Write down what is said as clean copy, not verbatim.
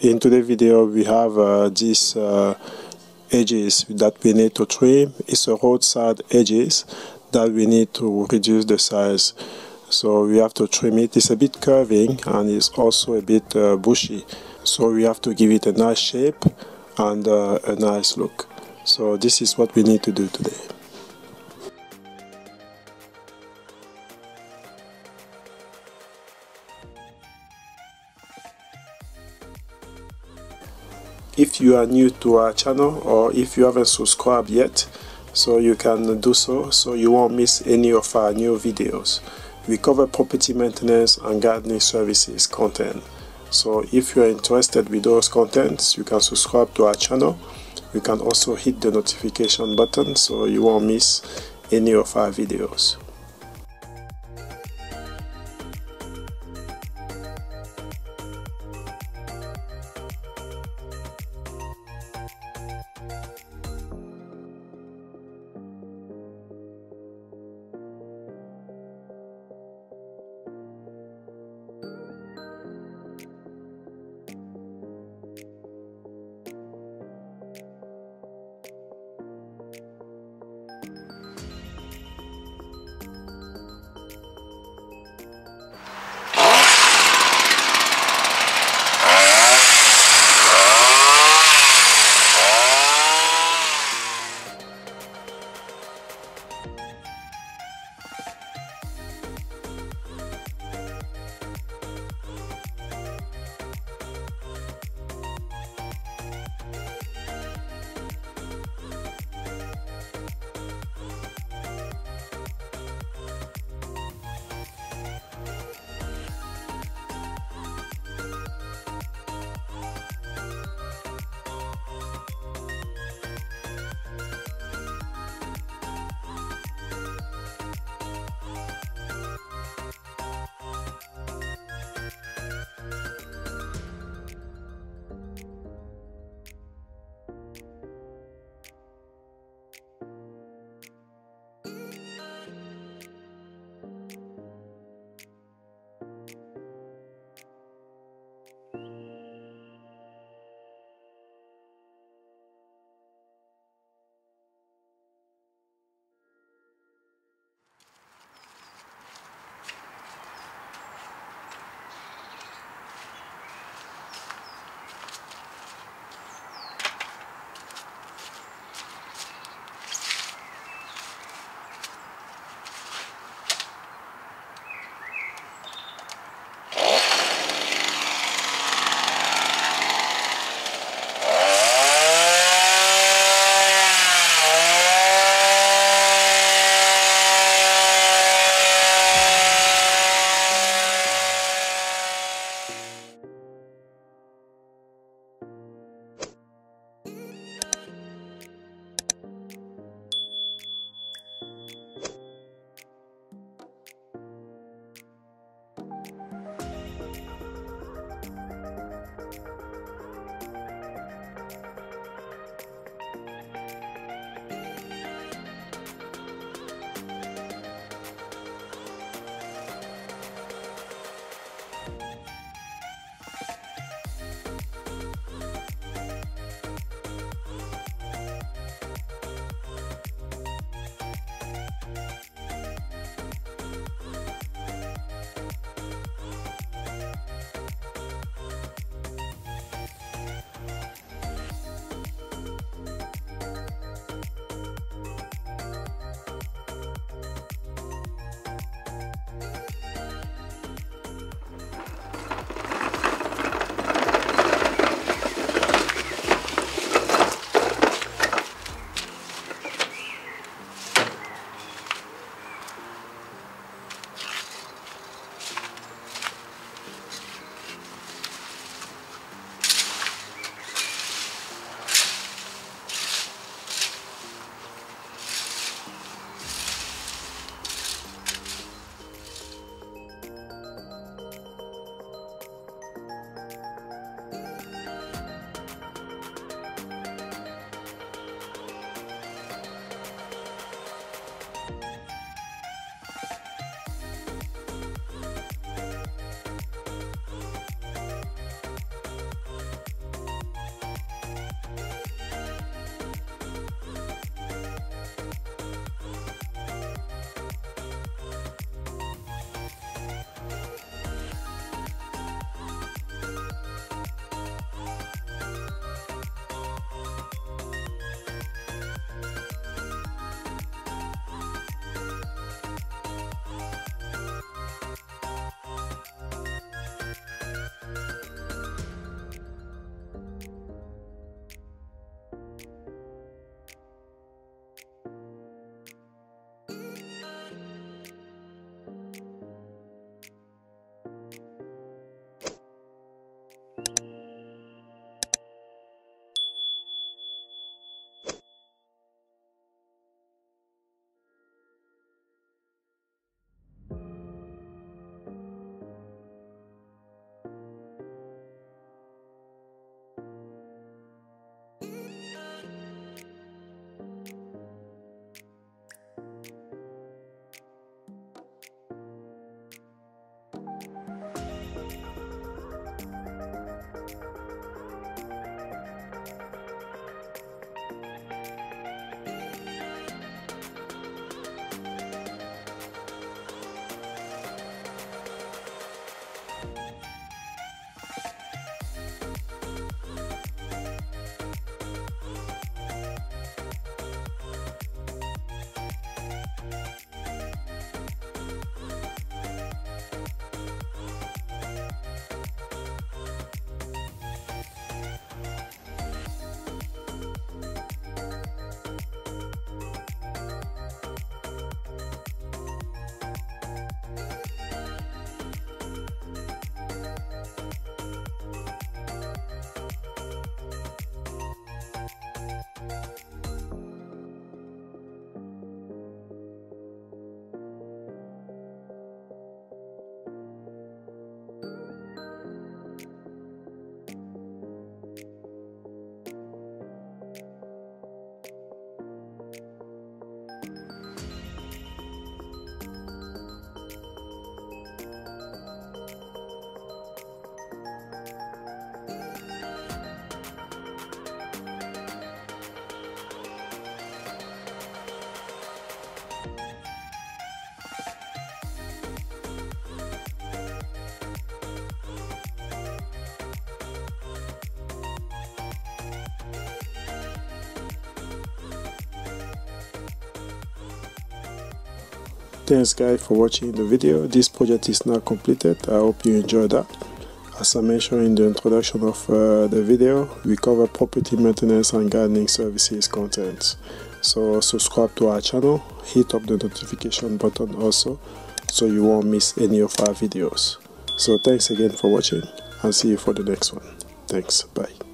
In today's video we have these edges that we need to trim. It's a roadside edges that we need to reduce the size, so we have to trim it. It's a bit curving and it's also a bit bushy, so we have to give it a nice shape and a nice look. So this is what we need to do today. If you are new to our channel or if you haven't subscribed yet, so you can do so you won't miss any of our new videos. We cover property maintenance and gardening services content. So if you are interested with those contents, you can subscribe to our channel. You can also hit the notification button so you won't miss any of our videos. Thanks guys for watching the video. This project is now completed. I hope you enjoyed that. As I mentioned in the introduction of the video, we cover property maintenance and gardening services content. So subscribe to our channel, hit up the notification button also, so you won't miss any of our videos. So thanks again for watching, and see you for the next one. Thanks, bye.